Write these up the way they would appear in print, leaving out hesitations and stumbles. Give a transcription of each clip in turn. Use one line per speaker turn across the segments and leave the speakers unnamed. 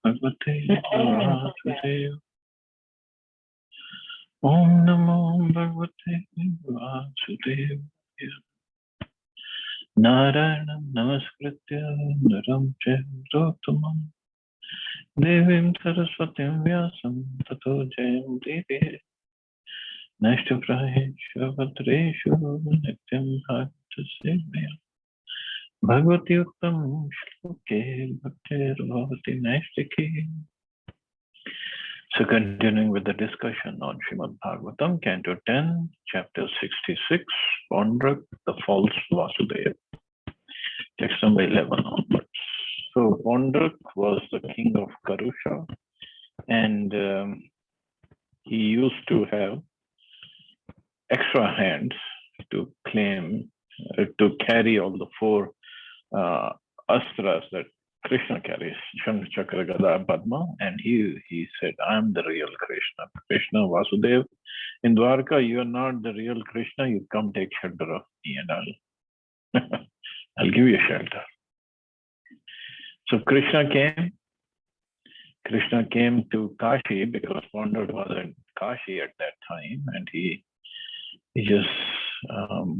Bhagavate Vasudevaya. Om Namo Bhagavate Vasudevaya. Narayanam Namaskritya Naram Chaiva Devim Saraswatim Vyasam Tato Jayam Nashtaprayeshu Bhadreshu Nityam Bhaktasevaya Bhagavati Uttam Shloke Bhaktir Bhavati Naistiki. So continuing with the discussion on Srimad Bhagavatam, Canto 10, Chapter 66, Pondrak, the false Vasudeva. Text number 11 onwards. So Pondrak was the king of Karusha, and he used to have extra hands to to carry all the four astras that Krishna carries, Shankh, Chakra, Gada, Padma, and he said, I'm the real Krishna. Krishna, Vasudev. In Dwarka, you are not the real Krishna, you come take shelter of me and I'll give you shelter. So Krishna came to Kashi because Pondrak was in Kashi at that time, and he just,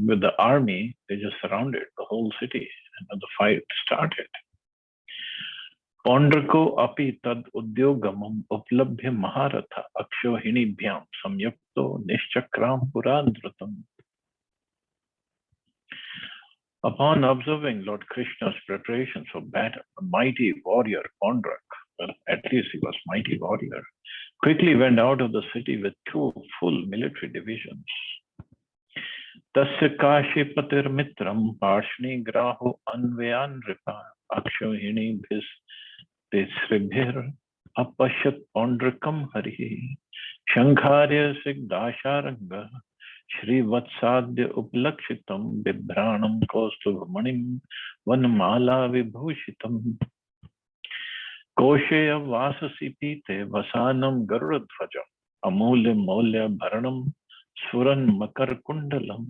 with the army, they just surrounded the whole city, and the fight started. Pondrako api tad udyogamam uplabhya maharatha akshohinibhyam samyukto nischakram purandratam. Upon observing Lord Krishna's preparations for battle, the mighty warrior Pondrak, well, at least he was mighty warrior, quickly went out of the city with 2 full military divisions. Tasya kashi patir mitram parshni graho anvayan ripa akshohini bis Tisribhir apashat Pondrakam Harihi Shankharya Sigdasharanga Shri Vatsadya Uplakshitam Bibranam Kostuvamanim Vanmala Vibhushitam Kosheya Vasasi Pite Vasanam Garuradhvajam Amulya Molya Bharanam Suran Makar Kundalam.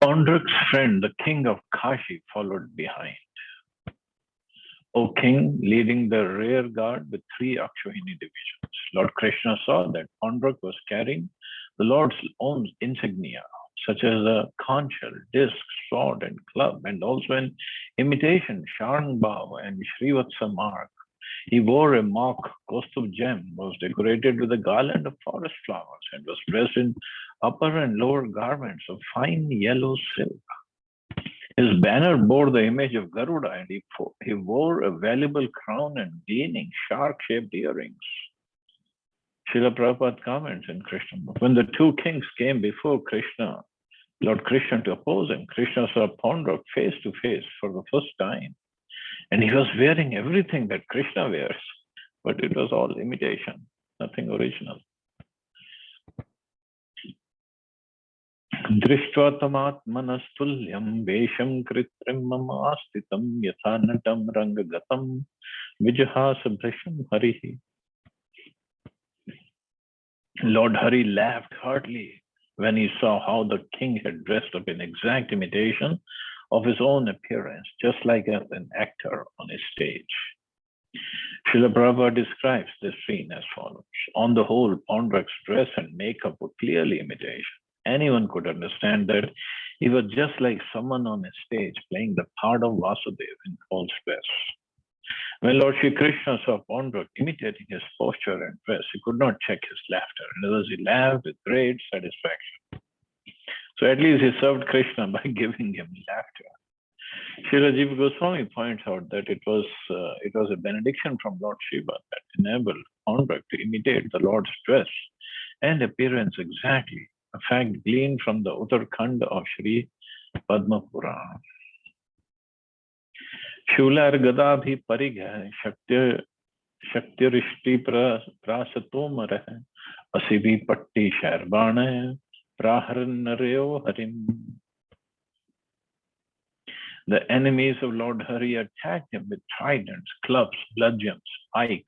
Pondrak's friend, the king of Kashi, followed behind. O king, leading the rear guard with 3 Akshohini divisions. Lord Krishna saw that Pondrak was carrying the Lord's own insignia, such as a conch shell, disc, sword, and club, and also an imitation Sharnbhav and Srivatsa mark. He wore a mock Kaustubh gem, was decorated with a garland of forest flowers, and was dressed in upper and lower garments of fine yellow silk. His banner bore the image of Garuda, and he wore a valuable crown and gleaming shark-shaped earrings. Srila Prabhupada comments in Krishna. When the 2 kings came before Krishna, Lord Krishna, to oppose him, Krishna saw Pondrak face to face for the first time. And he was wearing everything that Krishna wears, but it was all imitation, nothing original. Drishtva tamatmanastulyam vesham kritrimam astitam yatha natam rangagatam vijahasa bhrisham harihi. Lord Hari laughed heartily when he saw how the king had dressed up in exact imitation of his own appearance, just like an actor on a stage. Srila Prabhupada describes this scene as follows. On the whole, Pondrak's dress and makeup were clearly imitation. Anyone could understand that he was just like someone on a stage playing the part of Vasudeva in false dress. When Lord Shri Krishna saw Pondrak imitating his posture and dress, he could not check his laughter. In other words, he laughed with great satisfaction. So at least he served Krishna by giving him laughter. Srila Jiva Goswami points out that it was a benediction from Lord Shiva that enabled Pondrak to imitate the Lord's dress and appearance exactly, a fact gleaned from the Uttarkhand of Sri Padma Purana. Shular Gadabhi Parigha Shaktirishti Prasatomara Asibi Patti Sharbana Praharanareo Harim. The enemies of Lord Hari attacked him with tridents, clubs, bludgeons, pikes,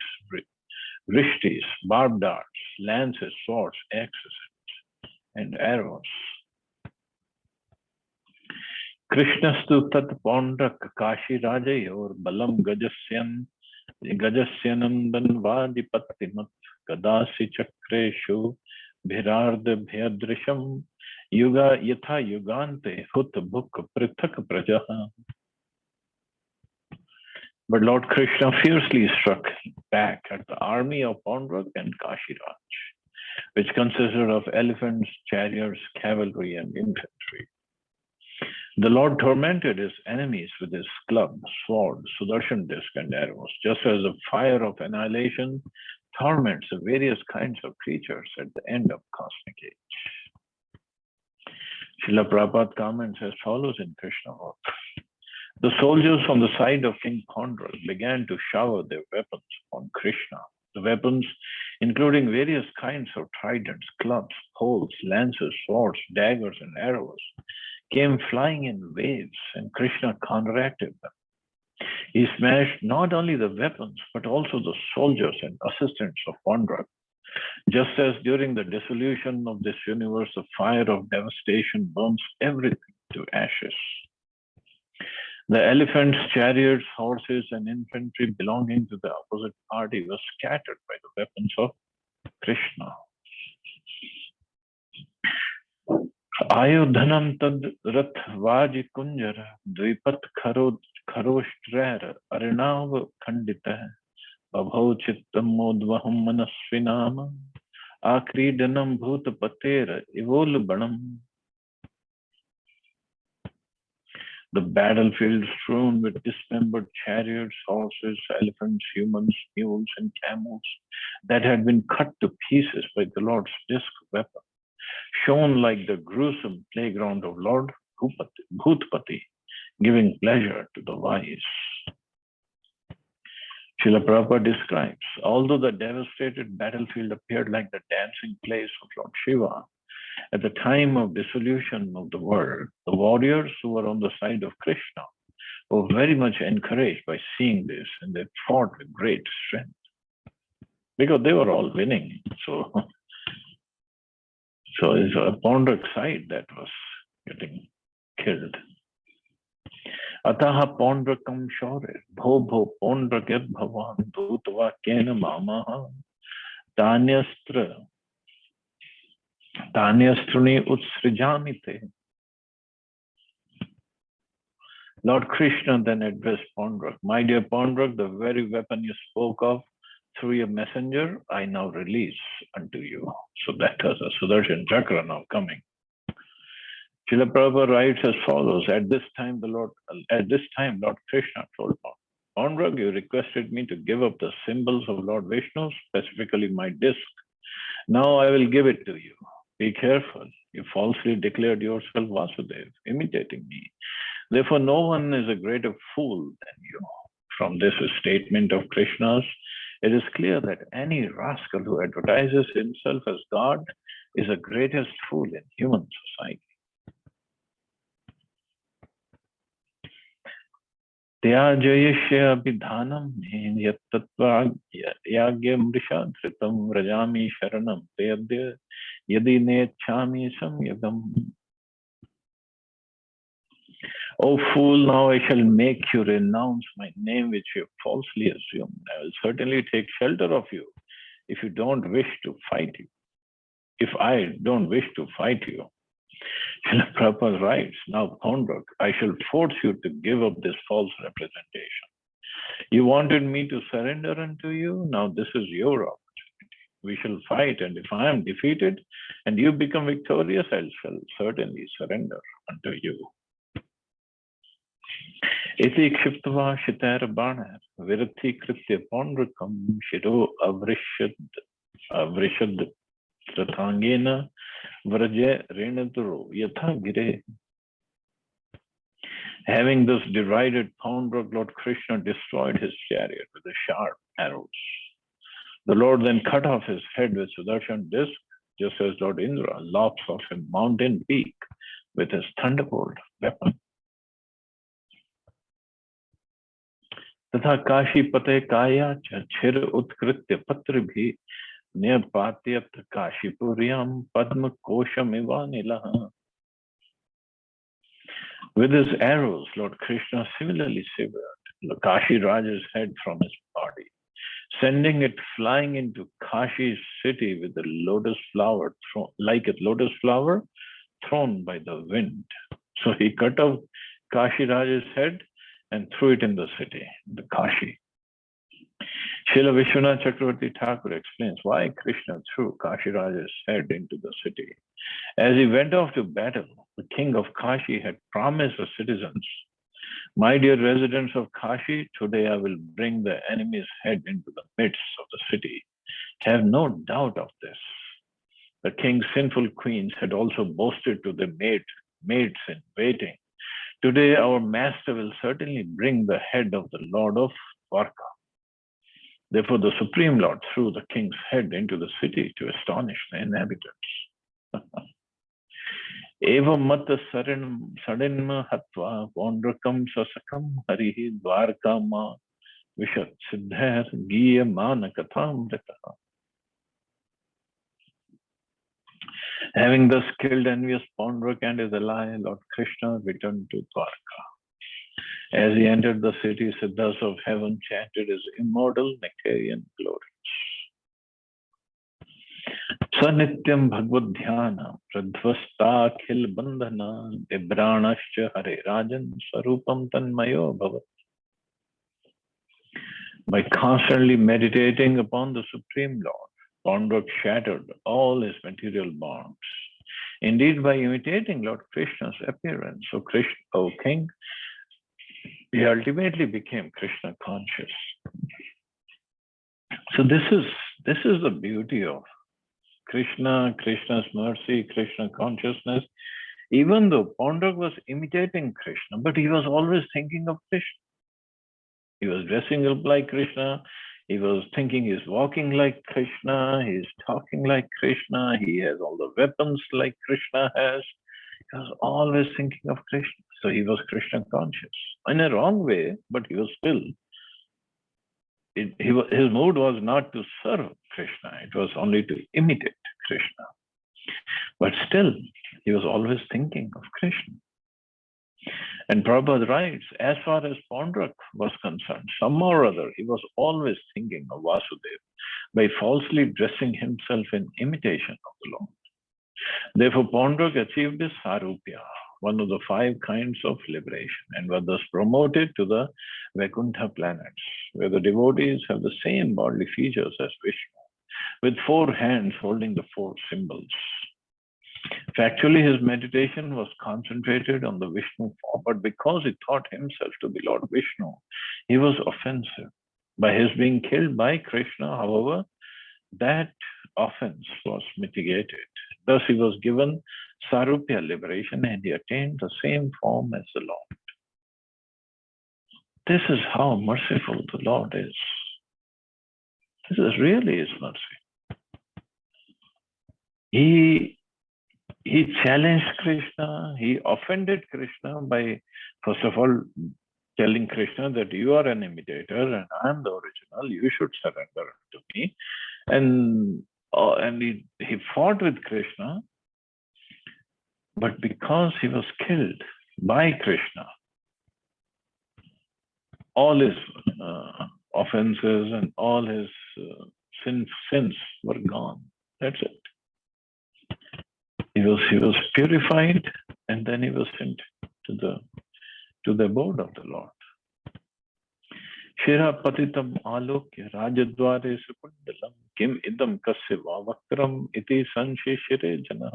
rishtis, barbed darts, lances, swords, axes, and arrows. Krishnastu tat Pondrak Kashi Rajayor Balam Gajasyanandan Vadipattimat Kadasi Chakreshu Bhirarda Bhyadrisham Yuga Yatha Yugante Hut Bhuk Prithak Prajaha. But Lord Krishna fiercely struck back at the army of Pondrak and Kashiraj, which consisted of elephants, chariots, cavalry, and infantry. The Lord tormented his enemies with his club, sword, Sudarshan disc, and arrows, just as the fire of annihilation torments the various kinds of creatures at the end of cosmic age. Srila Prabhupada comments as follows in Krishna Vak. The soldiers on the side of King Pondrak began to shower their weapons on Krishna. The weapons, including various kinds of tridents, clubs, poles, lances, swords, daggers, and arrows, came flying in waves, and Krishna counteracted them. He smashed not only the weapons, but also the soldiers and assistants of Pondrak. Just as during the dissolution of this universe, the fire of devastation burns everything to ashes. The elephants, chariots, horses, and infantry belonging to the opposite party were scattered by the weapons of Krishna. Ayodhanam tad rath vaji kunjara dvipat kharoshtrair arinav khandita abhav chittam modvaham manasvinama akridanam bhutapater ivol banam. The battlefield strewn with dismembered chariots, horses, elephants, humans, mules, and camels that had been cut to pieces by the Lord's disc weapon shone like the gruesome playground of Lord Bhutpati, giving pleasure to the wise. Srila Prabhupada describes, although the devastated battlefield appeared like the dancing place of Lord Shiva, at the time of dissolution of the world, the warriors who were on the side of Krishna were very much encouraged by seeing this, and they fought with great strength because they were all winning. So it's a Pondrak side that was getting killed. Ataha Pondrakam Shaurir, Bho Bho Pondrakir Bhavan, Dhutva Kena Mamaha, Tanyastruni Utsrijamite. Lord Krishna then addressed Pondrak. My dear Pondrak, the very weapon you spoke of through your messenger, I now release unto you. So that was a Sudarshan Chakra now coming. Srila Prabhupada writes as follows, At this time, Lord Krishna told Pondrak, you requested me to give up the symbols of Lord Vishnu, specifically my disc. Now I will give it to you. Be careful. You falsely declared yourself Vasudev, imitating me. Therefore, no one is a greater fool than you. From this statement of Krishna's, it is clear that any rascal who advertises himself as God is the greatest fool in human society. Tyajayashya abhidhanam yattattva yagyam risha dhritam rajami sharanam teyadya yadi nechami samyagam. O fool, now I shall make you renounce my name which you have falsely assumed. I will certainly take shelter of you if you don't wish to fight you. If I don't wish to fight you. Srila Prabhupada writes, now Pondrak, I shall force you to give up this false representation. You wanted me to surrender unto you, now this is your opportunity. We shall fight, and if I am defeated and you become victorious, I shall certainly surrender unto you. Iti kshiptva shitar banar virati kritya Pondrakam shiro avrishad Rathangena Vraja Renaduru Yatha Gire. Having thus derided Pondrak, Lord Krishna destroyed his chariot with the sharp arrows. The Lord then cut off his head with Sudarshan disc, just as Lord Indra lops off a mountain peak with his thunderbolt weapon. Tatha Kashi Pate Kaya Chir Utkritya Patribhi Nirpatyat Kashipuriyam Padma Kosham Ivanilaha. With his arrows, Lord Krishna similarly severed Kashi Raja's head from his body, sending it flying into Kashi's city with a lotus flower, like a lotus flower thrown by the wind. So he cut off Kashi Raja's head and threw it in the city, the Kashi. Srila Vishwanath Chakravarti Thakur explains why Krishna threw Kashi Raja's head into the city. As he went off to battle, the king of Kashi had promised the citizens, "My dear residents of Kashi, today I will bring the enemy's head into the midst of the city. Have no doubt of this." The king's sinful queens had also boasted to their maids in waiting, "Today our master will certainly bring the head of the Lord of Dwarka." Therefore, the Supreme Lord threw the king's head into the city to astonish the inhabitants. Evam mat sarinma hatva pondrakam sasakam harihi dwarkama vishat siddhar giya mana kathamrita. Having thus killed envious Pondrak and his ally, Lord Krishna returned to Dwarka. As he entered the city, Siddhas of heaven chanted his immortal nectarian glories. Sanityam Bhagavad Dhyana Pradvasta Khil Bandhana Dibranascha Hare Rajan Sarupam Tanmayo Bhavat. By constantly meditating upon the Supreme Lord, Pondrak shattered all his material bonds. Indeed, by imitating Lord Krishna's appearance, O King, he ultimately became Krishna conscious. So this is the beauty of Krishna, Krishna's mercy, Krishna consciousness. Even though Pondrak was imitating Krishna, but he was always thinking of Krishna. He was dressing up like Krishna. He was thinking he's walking like Krishna. He's talking like Krishna. He has all the weapons like Krishna has. He was always thinking of Krishna. So he was Krishna conscious. In a wrong way, but he was still. His mood was not to serve Krishna. It was only to imitate Krishna. But still, he was always thinking of Krishna. And Prabhupada writes, as far as Pondrak was concerned, somehow or other, he was always thinking of Vasudeva by falsely dressing himself in imitation of the Lord. Therefore, Pondrak achieved his Sarupya, one of the 5 kinds of liberation, and was thus promoted to the Vaikuntha planets, where the devotees have the same bodily features as Vishnu, with 4 hands holding the 4 symbols. Factually, his meditation was concentrated on the Vishnu form, but because he thought himself to be Lord Vishnu, he was offensive. By his being killed by Krishna, however, that offense was mitigated. Thus, he was given Sarupya liberation and he attained the same form as the Lord. This is how merciful the Lord is. This is really his mercy. He challenged Krishna, he offended Krishna by, first of all, telling Krishna that you are an imitator and I am the original, you should surrender to me. And he fought with Krishna, but because he was killed by Krishna, all his offenses and all his sins were gone. That's it. He was purified, and then he was sent to the abode of the Lord. Shira patitam alokya rajadware sukundalam kim idam kasya vakram iti sansheshire jana.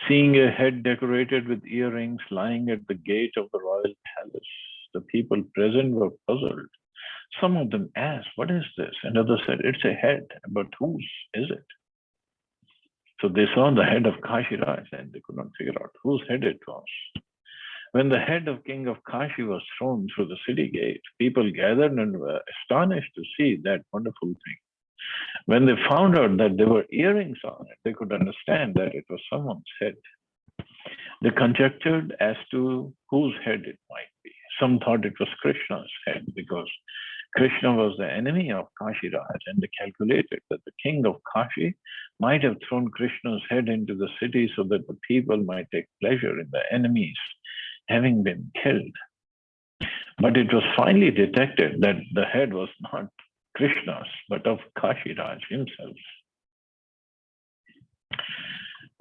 Seeing a head decorated with earrings lying at the gate of the royal palace, the people present were puzzled. Some of them asked, "What is this?" And others said, "It's a head, but whose is it?" So they saw the head of Kashi Raj and they could not figure out whose head it was. When the head of King of Kashi was thrown through the city gate, people gathered and were astonished to see that wonderful thing. When they found out that there were earrings on it, they could understand that it was someone's head. They conjectured as to whose head it might be. Some thought it was Krishna's head because Krishna was the enemy of Kashiraj, and they calculated that the king of Kashi might have thrown Krishna's head into the city so that the people might take pleasure in the enemies having been killed. But it was finally detected that the head was not Krishna's, but of Kashiraj himself.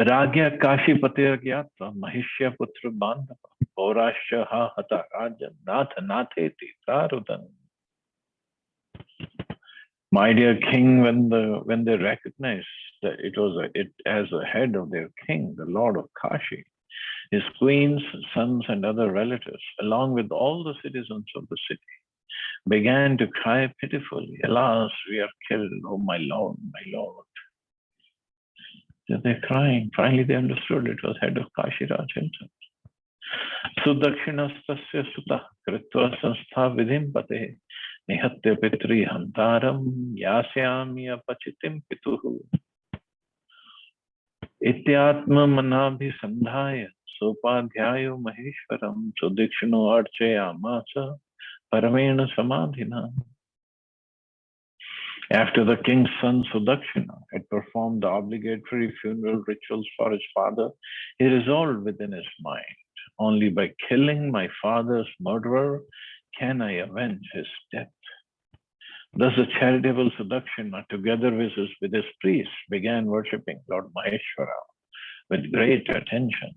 Ragya Kashipatir Gyatra Mahishya Putra Bandhava Paurashya Ha Hata Rajan Nath Natheti Prarudan. My dear king, when they recognized that it as the head of their king, the Lord of Kashi, his queens, sons, and other relatives, along with all the citizens of the city, began to cry pitifully, "Alas, we are killed, oh my Lord, my Lord." So they're crying. Finally, they understood it was head of Kashiraj himself. Sudakshinastasya sutah kritva sanstha vidhim pate nihatya pitri hantaram yasyami apachitim pituhu ityatma manabhisandhaya sopadhyayo maheshwaram sudikshino archayamasa paramena samadhina. After the king's son Sudakshina had performed the obligatory funeral rituals for his father, he resolved within his mind, "Only by killing my father's murderer can I avenge his death." Thus the charitable Sudakshina, together with his priests, began worshipping Lord Maheshwara with great attention.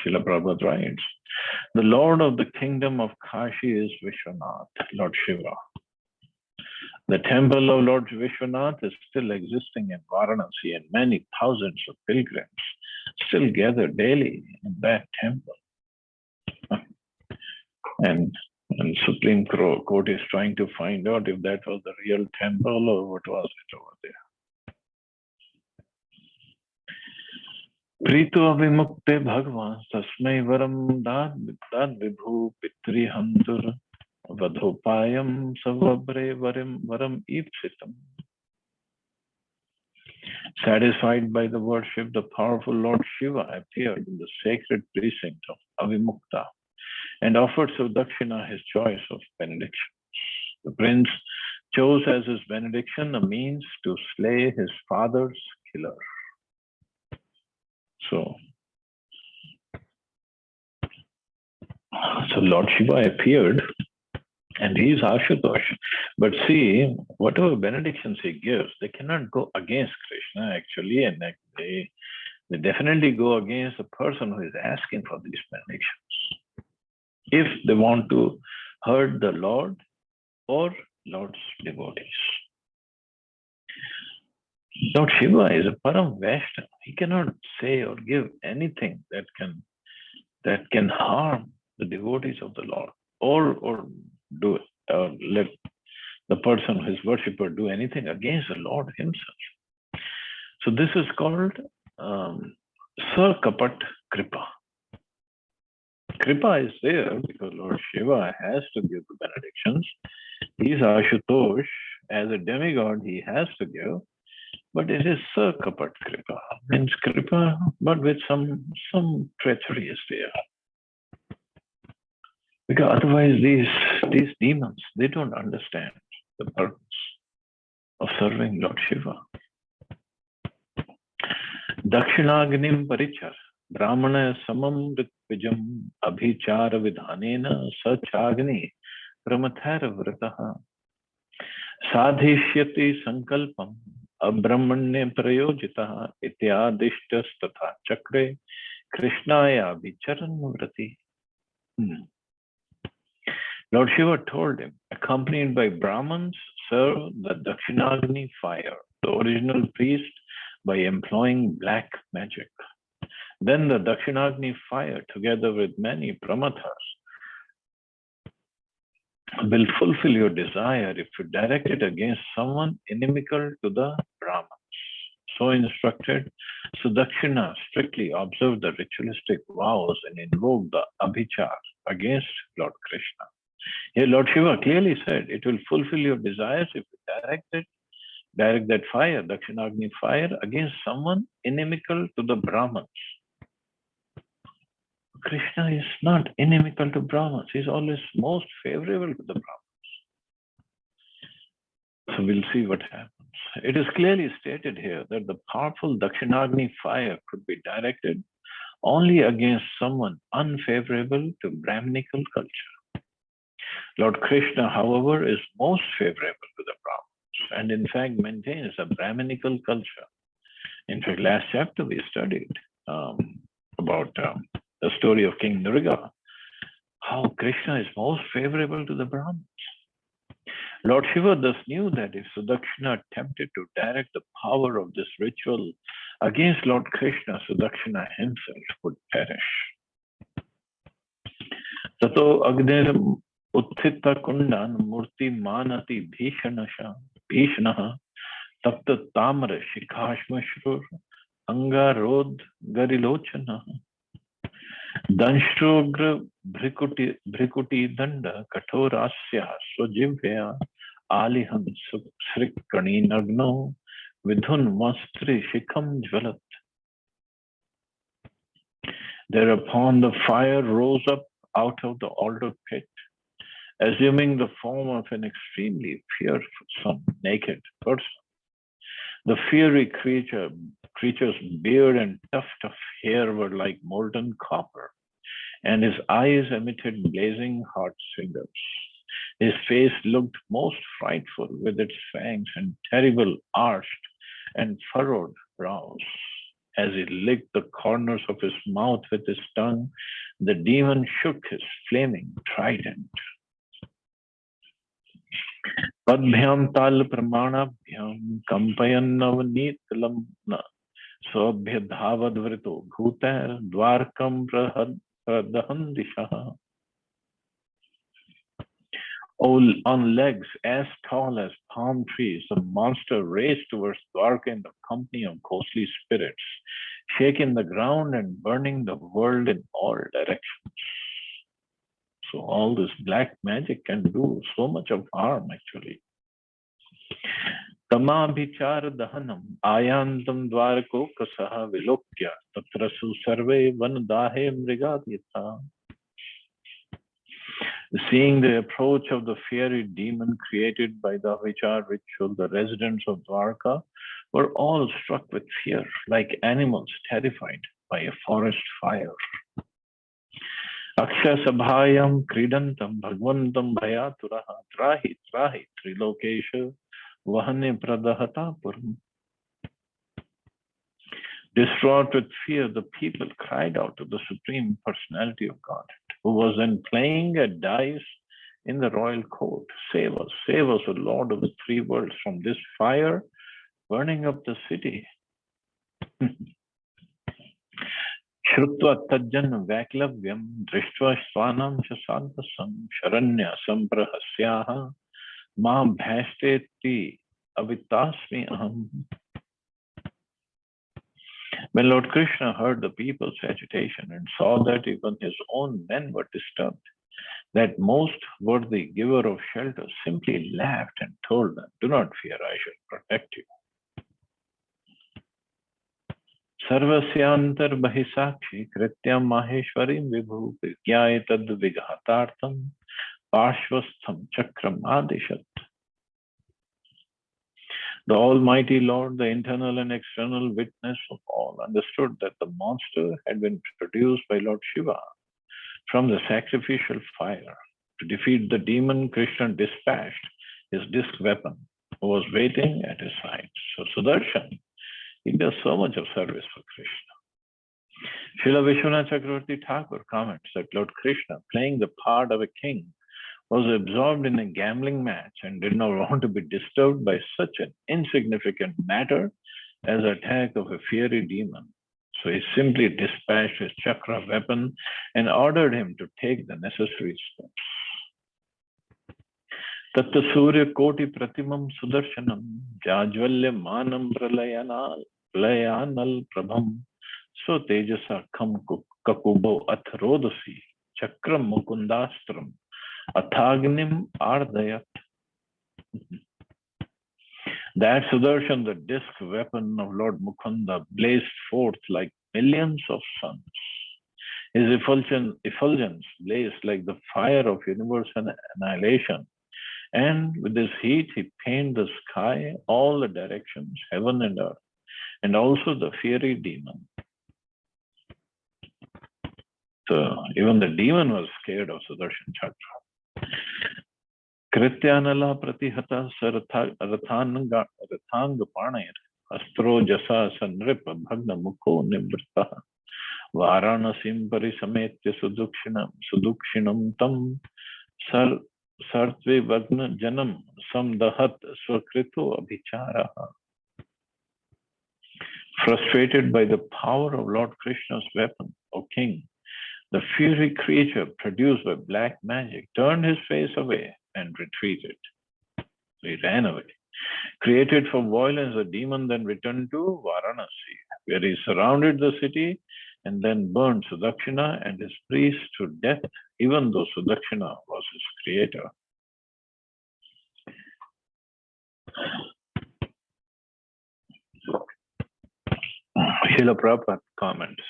Srila Prabhupada writes, the Lord of the kingdom of Kashi is Vishwanath, Lord Shiva. The temple of Lord Vishwanath is still existing in Varanasi, and many thousands of pilgrims still gather daily in that temple. And Supreme Court is trying to find out if that was the real temple or what was it over there. Prito avimukte bhagwan tasmai varam dad vibhu pitri hantur vadhopayam savabre varam ipsitam. Satisfied by the worship, the powerful Lord Shiva appeared in the sacred precinct of Avimukta and offered Sudakshina his choice of benediction. The prince chose as his benediction a means to slay his father's killer. So Lord Shiva appeared, and he is Ashutosh. But see, whatever benedictions he gives, they cannot go against Krishna actually, and they definitely go against the person who is asking for these benedictions. If they want to hurt the Lord or Lord's devotees. Lord Shiva is a Param Vaishnava. He cannot say or give anything that can harm the devotees of the Lord, or let the person, his worshipper, do anything against the Lord himself. So this is called Sarkapat Kripa. Kripa is there because Lord Shiva has to give the benedictions. He's Ashutosh. As a demigod, he has to give. But it is Sarkapat Kripa. Means Kripa, but with some treachery is there. Because otherwise these demons, they don't understand the purpose of serving Lord Shiva. Dakshinagnim parichar brahmana samam ritvijam abhichara vidhanena sachagni pramathara vrataha sadhishyati sankalpam abrahmanye prayojitaha ityadishtas tatha chakre krishnaya vicharan vrati. Lord Shiva told him, accompanied by Brahmins, serve the Dakshinagni fire, the original priest, by employing black magic. Then the Dakshinagni fire, together with many pramathas, will fulfill your desire if you direct it against someone inimical to the Brahmins. So instructed, Sudakshina strictly observed the ritualistic vows and invoked the Abhichar against Lord Krishna. Here Lord Shiva clearly said, it will fulfill your desires if you direct that fire, Dakshinagni fire, against someone inimical to the Brahmins. Krishna is not inimical to Brahmins. He is always most favorable to the Brahmins. So we'll see what happens. It is clearly stated here that the powerful Dakshinagni fire could be directed only against someone unfavorable to Brahminical culture. Lord Krishna, however, is most favorable to the Brahmins and in fact maintains a Brahminical culture. In fact, last chapter we studied about the story of King Nriga, how Krishna is most favorable to the Brahmins. Lord Shiva thus knew that if Sudakshina attempted to direct the power of this ritual against Lord Krishna, Sudakshina himself would perish. Tato Agner Utthita Kundan Murti Manati Bhishanaha Tapta Tamra Shikhashmashrur Angarod Garilochana Danshrogra Bhrikuti Danda Katorasya Swajivya Alihan Srikkani Nagno Vidhun Mastri Shikham Jvalat. Thereupon the fire rose up out of the altar pit, assuming the form of an extremely fearsome naked person. The fiery creature's beard and tuft of hair were like molten copper, and his eyes emitted blazing hot cinders. His face looked most frightful with its fangs and terrible arched and furrowed brows. As he licked the corners of his mouth with his tongue, the demon shook his flaming trident. Padbhyam tal pramanabhyam kampayanavneetlamna swabhya dhavadvrito bhuta dwarkam pradahandisha. On legs as tall as palm trees, the monster raced towards Dwarka in the company of ghostly spirits, shaking the ground and burning the world in all directions. So all this black magic can do so much of harm actually. Tamabhichar dahanam ayantam dwarko kasaha vilokya tatrasu sarve vandahe mrigaditha. Seeing the approach of the fiery demon created by the Avichar ritual, the residents of Dwarka were all struck with fear, like animals terrified by a forest fire. Aksha sabhayam kridantam bhagwantam bhayaturaha trahi trahi trilokesha vahane pradahata puram. Distraught with fear, the people cried out to the Supreme Personality of God, who was then playing at dice in the royal court. Save us, O Lord of the three worlds, from this fire burning up the city. Shrutva tajjan vaklavyam drishtva swanam shasantasam sharanya samprahasyaha ma bhasteti avitasmi aham. When Lord Krishna heard the people's agitation and saw that even his own men were disturbed, that most worthy giver of shelter simply laughed and told them, "Do not fear, I shall protect you." Sarvasyantar bahisakshi krityam maheshwarim vibhu vigyayatad vighatartam parshvastham chakram adishat. The Almighty Lord, the internal and external witness of all, understood that the monster had been produced by Lord Shiva from the sacrificial fire. To defeat the demon, Krishna dispatched his disc weapon, who was waiting at his side. So Sudarshan, he does so much of service for Krishna. Srila Vishwanath Chakravarti Thakur comments that Lord Krishna, playing the part of a king, was absorbed in a gambling match and did not want to be disturbed by such an insignificant matter as the attack of a fiery demon. So he simply dispatched his chakra weapon and ordered him to take the necessary steps. Tatta Surya Koti Pratimam Sudarshanam Jajvalya Manam Pralayanal Prabham So Tejasa Kam Kakubo Athrodasi Chakram Mukundastram Athagnim Ardayat. That Sudarshan, the disc weapon of Lord Mukunda, blazed forth like millions of suns. His effulgence blazed like the fire of universal annihilation, And with this heat, he painted the sky, all the directions, heaven and earth, and also the fiery demon. So even the demon was scared of Sudarshan Chakra. Krityanala pratihata rathang panayar astro jasa sanrip bhagna mukho nivrta varanasim parisametya sudukshinam tam sartve vagna janam samdahat swakrito abhichara. Frustrated by the power of Lord Krishna's weapon, O king, the fiery creature produced by black magic turned his face away and retreated. He ran away. Created for violence, the demon then returned to Varanasi, where he surrounded the city and then burned Sudakshina and his priests to death, even though Sudakshina was his creator. Srila Prabhupada comments,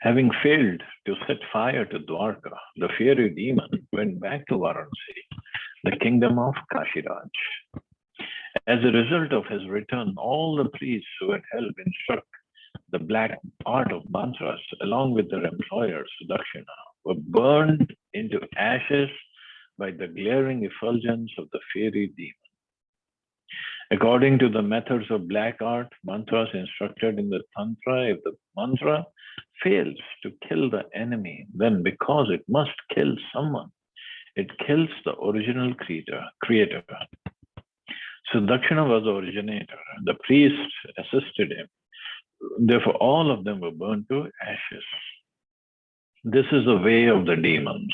having failed to set fire to Dwarka, the fiery demon went back to Varanasi, the kingdom of Kashiraj. As a result of his return, all the priests who had helped instruct the black art of mantras, along with their employer Sudakshina, were burned into ashes by the glaring effulgence of the fiery demon. According to the methods of black art, mantras instructed in the Tantra, if the mantra fails to kill the enemy, then because it must kill someone, it kills the original creator. So Dakshina was the originator. The priests assisted him. Therefore, all of them were burned to ashes. This is the way of the demons.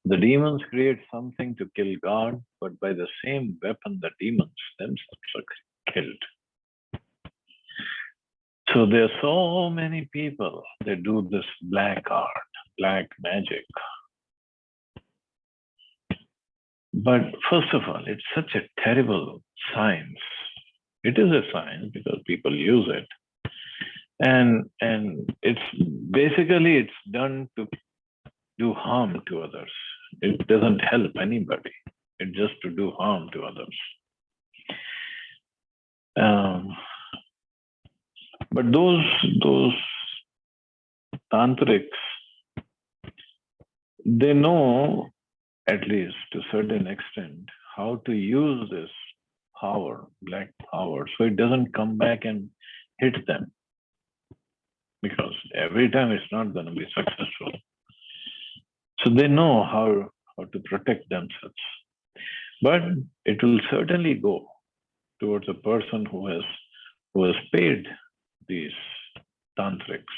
The demons create something to kill God, but by the same weapon, the demons themselves are killed. So there are so many people that do this black art, black magic. But first of all, it's such a terrible science. It is a science because people use it. And it's basically it's done to do harm to others. It doesn't help anybody. It's just to do harm to others. But those tantrics, they know, at least to a certain extent, how to use this power, black power, so it doesn't come back and hit them. Because every time it's not going to be successful. So they know how to protect themselves. But it will certainly go towards a person who has paid these tantrics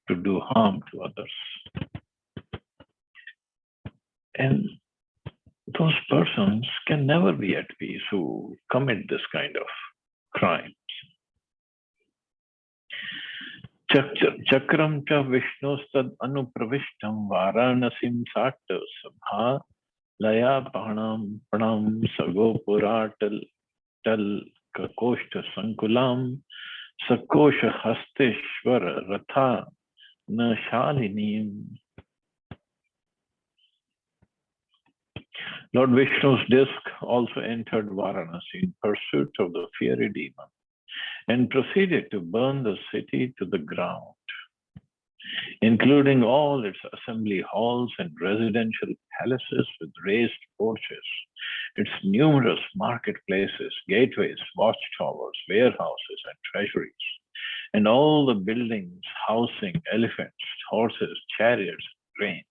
to do harm to others. And those persons can never be at peace who commit this kind of crimes. Chakram cha Vishnustad anupravishtam Varanasim satta sabha laya pranam sagopura tal kakoshta sankulam sakosha hasteshwar ratha na shalinim. Lord Vishnu's disc also entered Varanasi in pursuit of the fiery demon and proceeded to burn the city to the ground, including all its assembly halls and residential palaces with raised porches, its numerous marketplaces, gateways, watchtowers, warehouses, and treasuries, and all the buildings housing elephants, horses, chariots, and grains.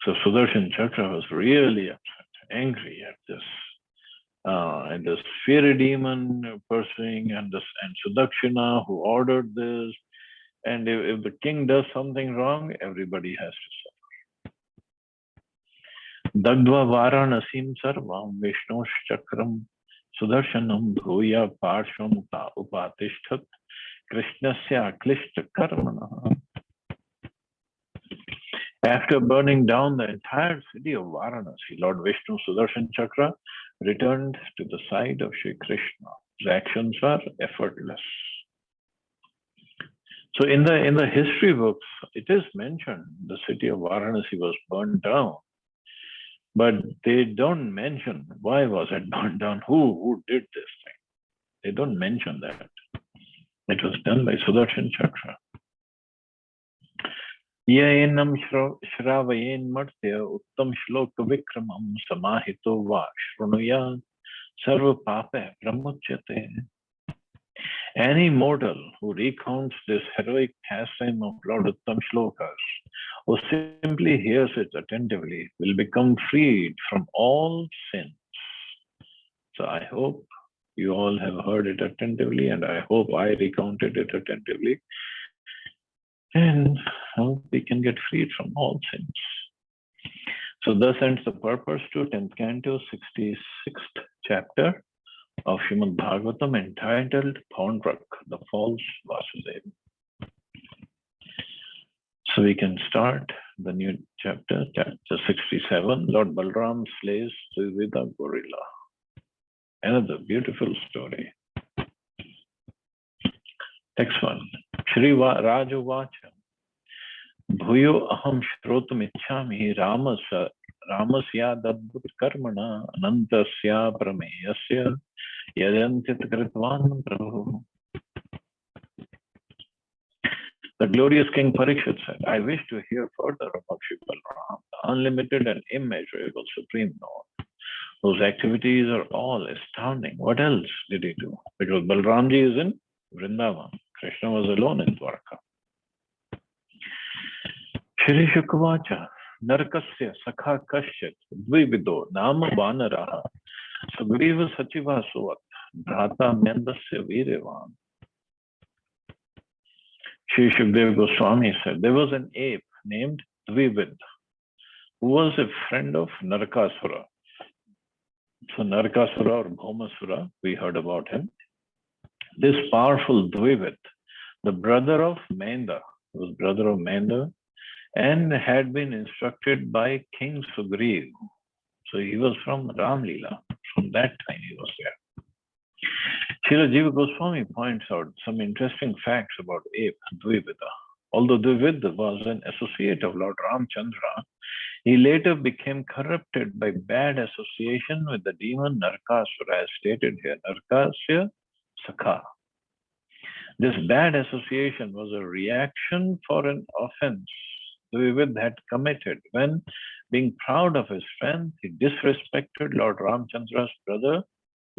So Sudarshan Chakra was really upset, angry at this. And this fiery demon pursuing and Sudakshina who ordered this. And if the king does something wrong, everybody has to suffer. Dagdva Varanasim Sarvam Vishnosh Chakram Sudarshanam Bhuya Parshvam Upatishtat Krishnasya Klishta Karmana. After burning down the entire city of Varanasi, Lord Vishnu Sudarshan Chakra returned to the side of Sri Krishna. His actions are effortless. So in the history books, it is mentioned the city of Varanasi was burned down. But they don't mention why was it burned down, who did this thing. They don't mention that. It was done by Sudarshan Chakra. Yaenam Shravayen Martya Uttam Shloka Vikramam Samahito Va Shrunuya Sarva Pape Pramuchyate. Any mortal who recounts this heroic pastime of Lord Uttam Shlokas, who simply hears it attentively, will become freed from all sins. So I hope you all have heard it attentively, and I hope I recounted it attentively. And hope we can get freed from all sins. So thus ends the purpose to 10th canto, 66th chapter of Srimad Bhagavatam, entitled Paundrak, the false Vasudeva. So we can start the new chapter, chapter 67. Lord Balram slays Dvivida gorilla. Another beautiful story. Next one. Shri Raju Vacha. Bhuyo aham shrotum ichhami Ramasya dadbhut karmana anantasya prameyasya yadantit kritvan prabhu. The glorious King Parikshit said, I wish to hear further about Shri Balram, the unlimited and immeasurable Supreme Lord, whose activities are all astounding. What else did he do? Because Balramji is in Vrindavan. Krishna was alone in Dwarka. Shri Shukavacha, Narkasya Sakha Kasyat, Dvivido, Nama Vanaraha, Sugriva Sachiva Suvat, Bhrata Mendasya Virevan. Shri Shukdev Goswami said, there was an ape named Dvivid, who was a friend of Narakasura. So Narakasura or Bhaumasura, we heard about him. This powerful Dvivid, the brother of Menda, was brother of Menda, and had been instructed by King Sugriv. So he was from Ram Leela. From that time he was there. Srila Jiva Goswami points out some interesting facts about ape Dvivida. Although Dvivida was an associate of Lord Ramchandra, he later became corrupted by bad association with the demon Narakasura, as stated here, Narakasya Sakha. This bad association was a reaction for an offense Dvivid had committed when, being proud of his strength, he disrespected Lord Ramchandra's brother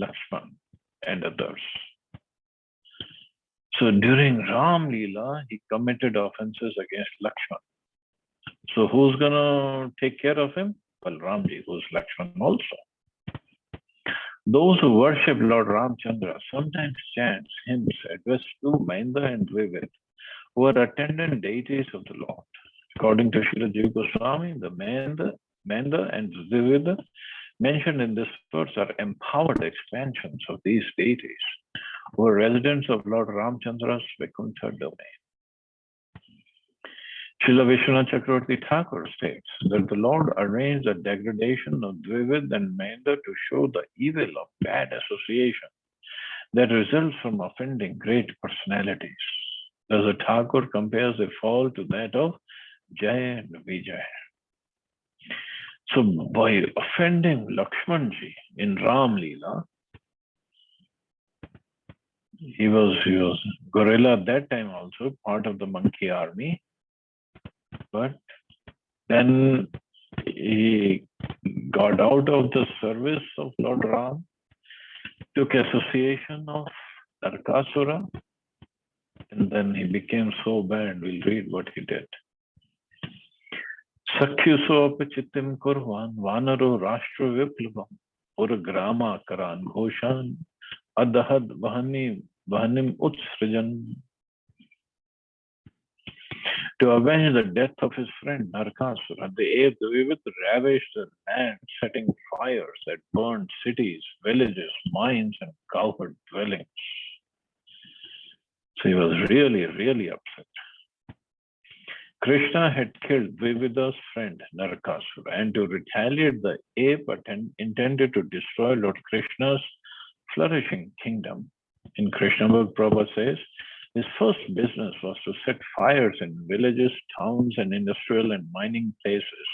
Lakshman and others. So during Ram Leela, he committed offenses against Lakshman. So who's going to take care of him? Well, Ramji, who's Lakshman also. Those who worship Lord Ramchandra sometimes chant hymns addressed to Mahinda and Dvivid, who are attendant deities of the Lord. According to Srila Jiva Goswami, the Mahinda and Dvivida mentioned in this verse are empowered expansions of these deities, who are residents of Lord Ramchandra's Vaikuntha domain. Srila Vishwanath Chakravarti Thakur states that the Lord arranged the degradation of Dvivid and Mahinda to show the evil of bad association that results from offending great personalities. Thus, the Thakur compares the fall to that of Jaya and Vijay. So, by offending Lakshmanji in Ram Leela, he was gorilla at that time also, part of the monkey army. But then he got out of the service of Lord Ram, took association of Narakasura, and then he became so bad. We'll read what he did. Sakhyuso apachitim kurvan vanaro rashtra viplavam urgrama karan ghoshan adahad vahanim utsrijan. To avenge the death of his friend Narakasura, the ape Dvivid ravished the land, setting fires that burned cities, villages, mines, and cowherd dwellings. So he was really, really upset. Krishna had killed Dvivida's friend Narakasura, and to retaliate, the ape intended to destroy Lord Krishna's flourishing kingdom. In Krishna book, Prabhupada says, his first business was to set fires in villages, towns, and industrial and mining places,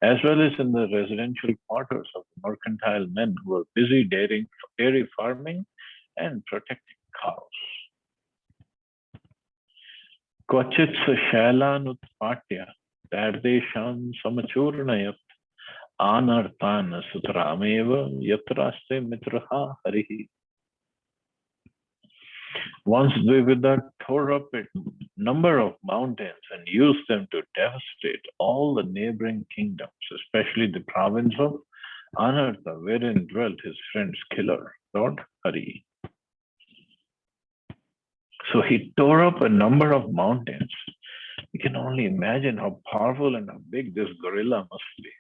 as well as in the residential quarters of mercantile men who were busy dairy farming and protecting cows. Kvachit shailan utpatya tardeshan samachurnayat anartan sutrameva yatraste mitraha harihi. Once Dvivida tore up a number of mountains and used them to devastate all the neighboring kingdoms, especially the province of Anartha, wherein dwelt his friend's killer, Lord Hari. So he tore up a number of mountains. You can only imagine how powerful and how big this gorilla must be.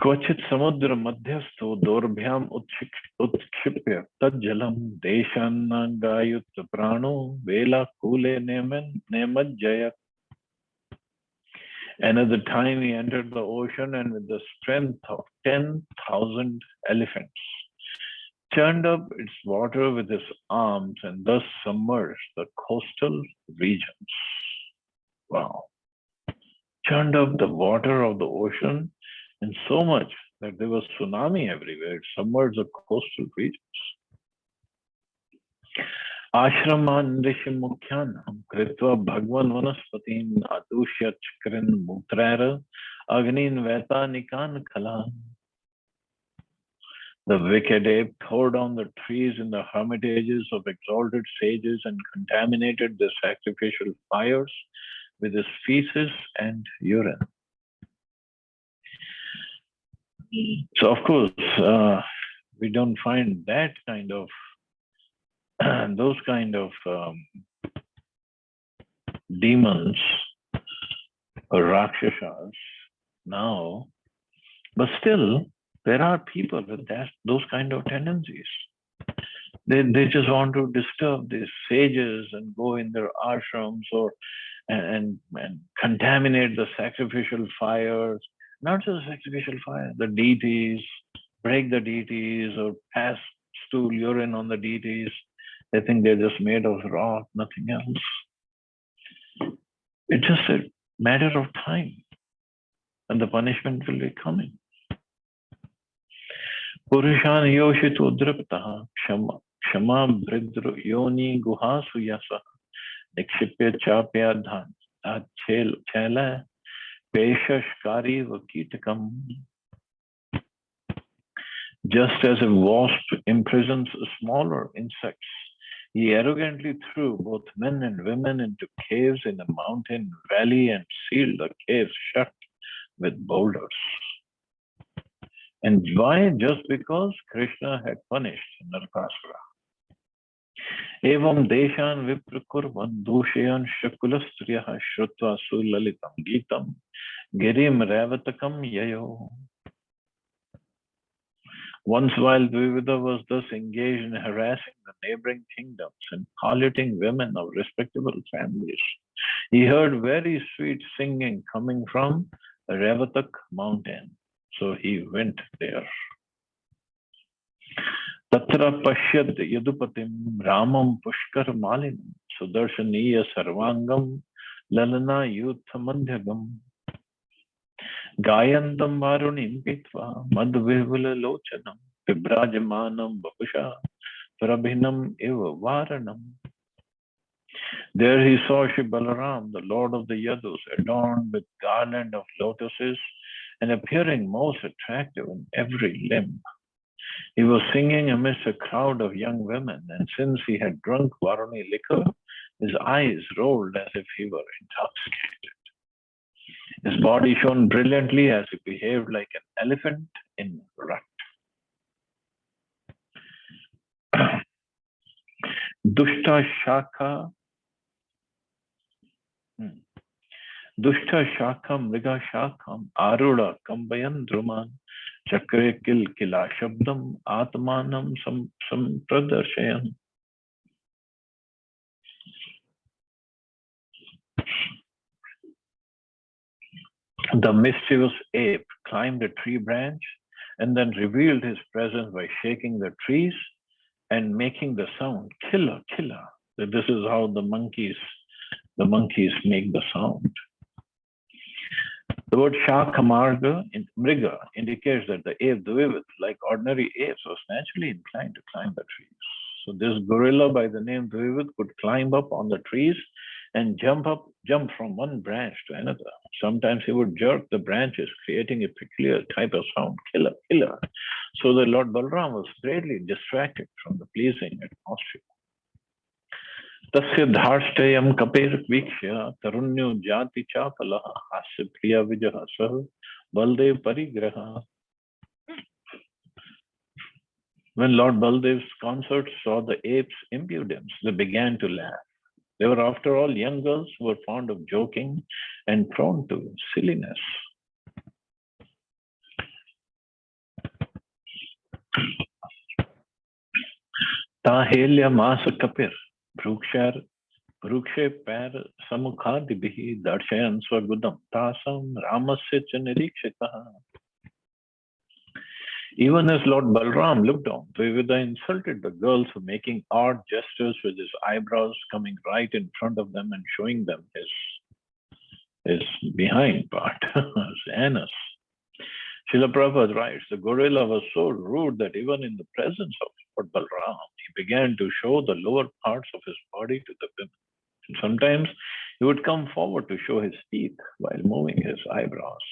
क्वचित् समुद्र मध्यस्थो दोर्भ्याम उत्क्षिप्य तज्जलम देशान्नागायुत प्राणो वेलाकूले नेमज्जयत. Another time he entered the ocean and with the strength of 10,000 elephants churned up its water with his arms and thus submerged the coastal regions. Wow. Churned up the water of the ocean and so much that there was tsunami everywhere. It submerged the coastal regions. Ashraman rishi mukhyanam kritva bhagwan vanaspatin adushya chakrin mutrara agnin vetanikan kalan. The wicked ape tore down the trees in the hermitages of exalted sages and contaminated the sacrificial fires with his feces and urine. So, of course, we don't find that kind of, those kind of demons or rakshasas now, but still, there are people with those kind of tendencies. They just want to disturb these sages and go in their ashrams and contaminate the sacrificial fires. Not just sacrificial fire, the deities, break the deities or pass stool urine on the deities. They think they're just made of rock, nothing else. It's just a matter of time and the punishment will be coming. Purushan yoshitu driptaha kshama bridru yoni guhasu yasa nikshipya chapya dhan chela Peshashkari Vakitakam. Just as a wasp imprisons smaller insects, he arrogantly threw both men and women into caves in a mountain valley and sealed the caves shut with boulders. And why? Just because Krishna had punished Narakasura. Evam deshan viprakurvan dushayan shakulastriyaha shrutva sulalitam gitam girim ravatakam yayo. Once while Dvivida was thus engaged in harassing the neighboring kingdoms and polluting women of respectable families, he heard very sweet singing coming from Ravatak mountain. So he went there. Tatra pashyad yadupatim ramam pushkar malinam sudarshaniya sarvangam lalana yutha madhyagam gayantam varunim pitva madvivula lochanam vibrajamanam vapusha prabhinam eva varanam. There he saw Shri Balaram, the Lord of the Yadus, adorned with garland of lotuses and appearing most attractive in every limb. He was singing amidst a crowd of young women, and since he had drunk Varuni liquor, his eyes rolled as if he were intoxicated. His body shone brilliantly as he behaved like an elephant in rut. Dushta Shakha Dushta Shakam Mriga Shakam Aruda Kambayan Druman Chakre Kil Kila Shabdam Atmanam Sampradarshayan. The mischievous ape climbed a tree branch and then revealed his presence by shaking the trees and making the sound killer, killer. This is how the monkeys make the sound. The word Shakamarga in Mriga indicates that the ape Dvivid, like ordinary apes, was naturally inclined to climb the trees. So this gorilla by the name Dvivid could climb up on the trees and jump from one branch to another. Sometimes he would jerk the branches, creating a peculiar type of sound, killer, killer. So the Lord Balram was greatly distracted from the pleasing atmosphere. तस्य धार्ष्टेयं कपेर्वीक्ष्य तरुण्यो जाति चापलः हास्यप्रिय विजः सः बलदेव परिग्रह. When Lord Baldev's consorts saw the apes' impudence, they began to laugh. They were, after all, young girls who were fond of joking and prone to silliness. Tahelya Masa Kapir, Brukshe Per Samukhadibihi Darshayan Swagudam Tasam Ramasya Chanirikshitaha. Even as Lord Balram looked on, Dvivida insulted the girls for making odd gestures with his eyebrows coming right in front of them and showing them his behind part, his anus. Srila Prabhupada writes, the gorilla was so rude that even in the presence of Lord Balram, he began to show the lower parts of his body to the women. And sometimes he would come forward to show his teeth while moving his eyebrows.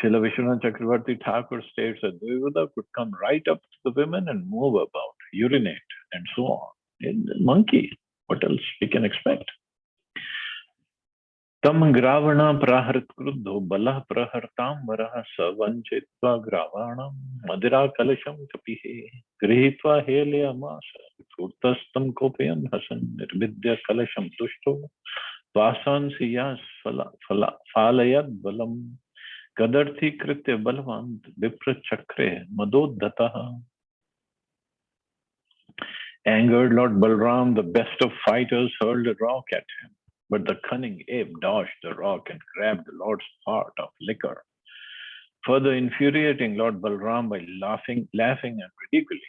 Srila Vishwanath Chakravarti Thakur states that Dvivida could come right up to the women and move about, urinate, and so on. In the monkey, what else we can expect? Tam gravana praharit kruddho balah prahartam varaha savanchitva gravanam madira kalasham kapihe grihitva helya masa furtastam kopayam hasan nirvidya kalasham tushto vasan siyas falayad balam kadarthi kritya balvant vipra chakre madodataha. Angered Lord Balram, the best of fighters, hurled a rock at him. But the cunning ape dodged the rock and grabbed the Lord's part of liquor, further infuriating Lord Balram by laughing and ridiculing.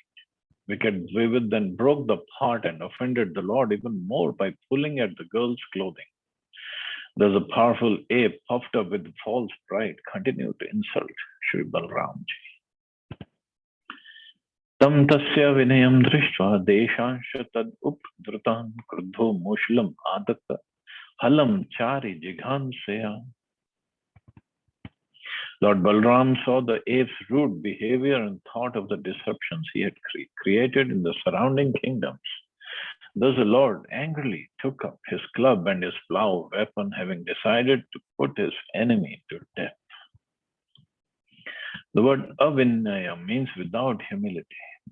Wicked Dvivid then broke the part and offended the Lord even more by pulling at the girl's clothing. Thus a powerful ape, puffed up with false pride, continued to insult Sri Balramji. Tam tasya vinayam drishtva deshansha tad updrutan kruddho mushlam adatta halam chari jighansaya. Lord Balram saw the ape's rude behavior and thought of the disruptions he had created in the surrounding kingdoms. Thus the Lord angrily took up his club and his plow weapon, having decided to put his enemy to death. The word avinaya means without humility.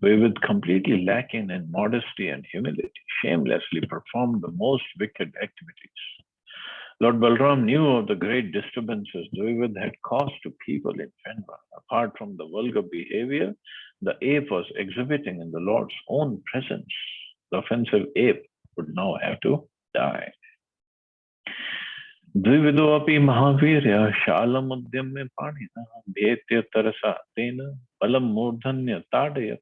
Dvivid, completely lacking in modesty and humility, shamelessly performed the most wicked activities. Lord Balram knew of the great disturbances Dvivid had caused to people in Phenva. Apart from the vulgar behavior the ape was exhibiting in the Lord's own presence, the offensive ape would now have to die. Dvivido api mahavirya shalam udyamya panina bhetya tarasa tena palam murdhanya tadaya.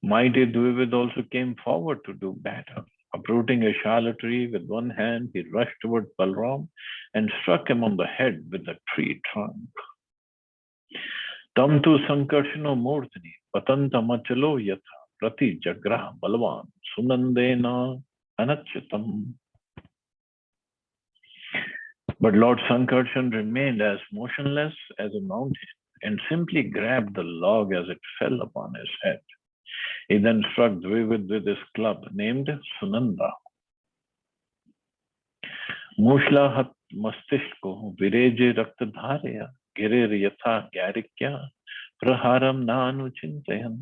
Mighty Dvivid also came forward to do battle. Uprooting a shala tree with one hand, he rushed toward Balram and struck him on the head with the tree trunk. Tam tu sankarshano murtini patanta machalo yatha prati jagraha balvan sunandena anachyutam. But Lord Sankarshan remained as motionless as a mountain and simply grabbed the log as it fell upon his head. He then struck Dvivid with his club named Sunanda. Mushla hat mastishko vireje raktadharya girir yatha garikya praharam na anuchintayan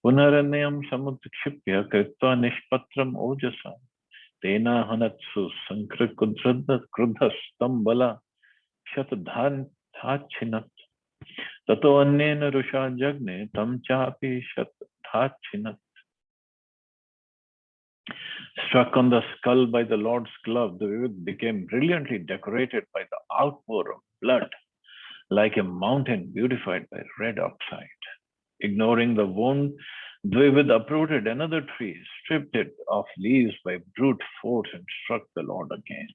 punaranyam samudkshipya kritva nishpatram ojasa tena hanatsu sankrikudhas tambala shatadhan thachinat tato annena rusha jagne tam chapi shatadhachinat. Struck on the skull by the Lord's club, Dvivid became brilliantly decorated by the outpour of blood, like a mountain beautified by red oxide. Ignoring the wound, Dvivid uprooted another tree, stripped it of leaves by brute force, and struck the Lord again.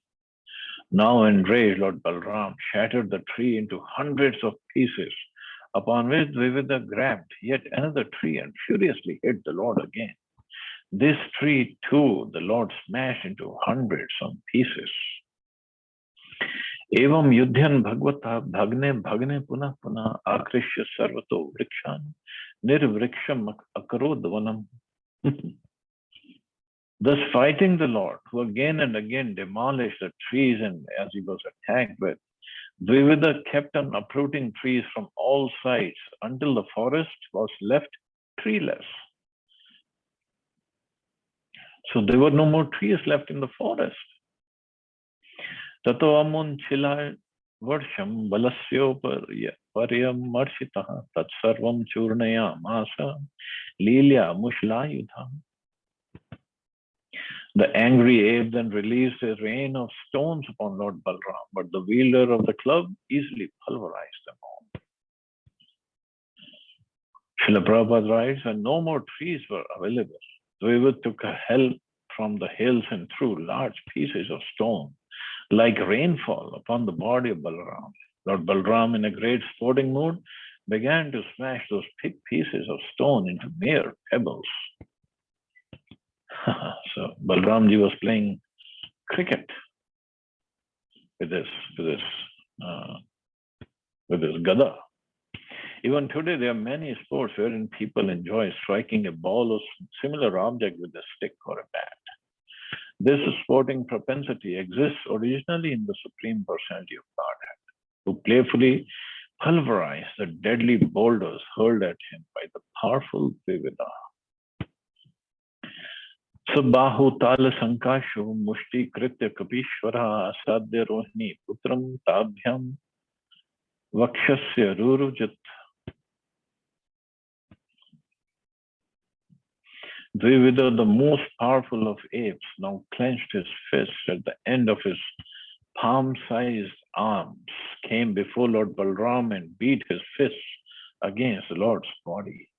Now enraged, Lord Balram shattered the tree into hundreds of pieces, upon which Dvivida grabbed yet another tree and furiously hit the Lord again. This tree too the Lord smashed into hundreds of pieces. एवं युध्यन भगवता भगने भगने पुनः पुनः आकृष्य सर्वतो वृक्षान निर्वृक्षम अकरोद्वनम. Thus fighting the Lord, who again and again demolished the trees and as he was attacked with, Dvivida kept on uprooting trees from all sides until the forest was left treeless. So there were no more trees left in the forest. Tato amun chila varsham balasyoparyam marshitaha tatsarvam churnaya masa lilya mushlayudha. The angry ape then released a rain of stones upon Lord Balram, but the wielder of the club easily pulverized them all. Srila Prabhupada writes, when no more trees were available, Dvivida took a help from the hills and threw large pieces of stone, like rainfall, upon the body of Balaram. Lord Balram, in a great sporting mood, began to smash those big pieces of stone into mere pebbles. So Balramji was playing cricket with this gada. Even today, there are many sports wherein people enjoy striking a ball or similar object with a stick or a bat. This sporting propensity exists originally in the Supreme Personality of Godhead, who playfully pulverized the deadly boulders hurled at him by the powerful Dvivida. Sabahu Tala Sankashu Mushti Kritya Kapishwara Asadya Rohini Putram Tabhyam Vakshasya Rurujat. Dvivida, the most powerful of apes, now clenched his fist at the end of his palm-sized arms, came before Lord Balram and beat his fists against the Lord's body.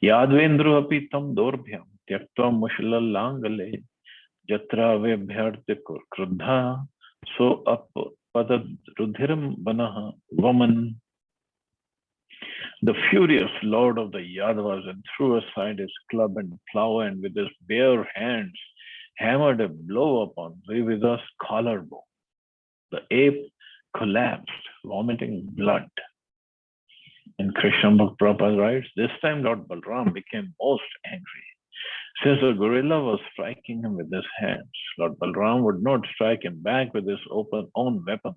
Yadvendru api tam dorbhyam tyaktva mushalallangale jatra vebhyartya krudha so apadad rudhiram vanaha vaman. The furious lord of the Yadavas then threw aside his club and plow and with his bare hands hammered a blow upon Dvivida's collarbone. The ape collapsed, vomiting blood. And Krishna Bhakti Prabhupada writes, this time Lord Balram became most angry. Since the gorilla was striking him with his hands, Lord Balram would not strike him back with his own weapons,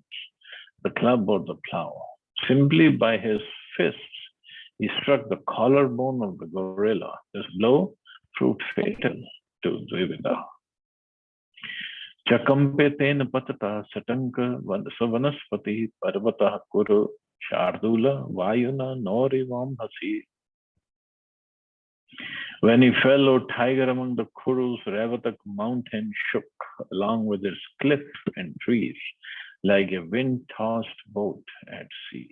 the club or the plow. Simply by his fists, he struck the collarbone of the gorilla. This blow proved fatal to Dvivida. Chakampe ten patata satanka savanaspati parvata kuru shardula vayuna norivam hasi. When he fell, O tiger, among the Kurus, Ravatak mountain shook along with its cliff and trees like a wind-tossed boat at sea.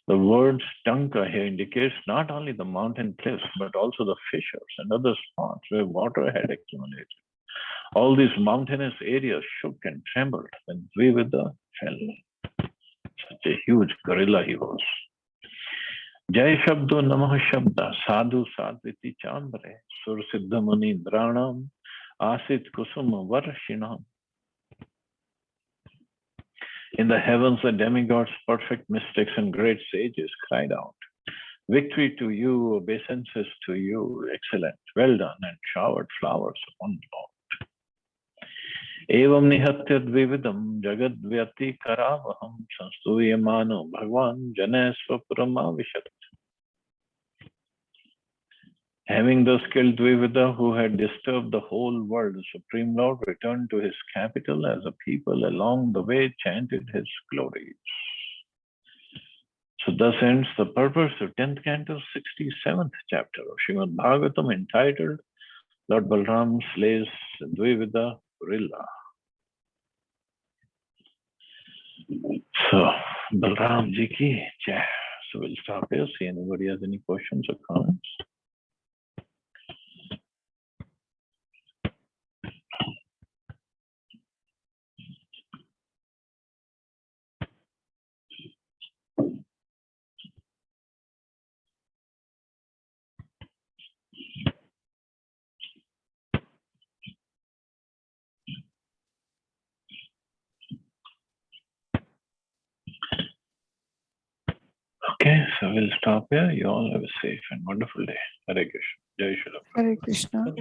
The word Stanka here indicates not only the mountain cliffs, but also the fissures and other spots where water had accumulated. All these mountainous areas shook and trembled when Dvivida fell. Such a huge gorilla he was. Jai Shabdo Namah Shabda Sadhu Sadviti Chambre Sur Siddha Muni Dranam Asit Kusuma Varshinam. In the heavens, the demigods, perfect mystics, and great sages cried out, victory to you, obeisances to you, excellent, well done, and showered flowers upon the Lord. Evam nihatya dvividam jagad vyati karavaham sanstuyamano bhagwan janesva paramavishat. Having thus killed Dvivida, who had disturbed the whole world, the Supreme Lord returned to his capital as the people along the way chanted his glories. So thus ends the purpose of 10th canto, 67th chapter of Srimad Bhagavatam, entitled Lord Balram slays Dvivida gorilla. So Balram ji ki jai. So we'll stop here. See anybody has any questions or comments. Okay, so we'll stop here. You all have a safe and wonderful day. Hare Krishna. Jai Shri Ram.
Hare Krishna.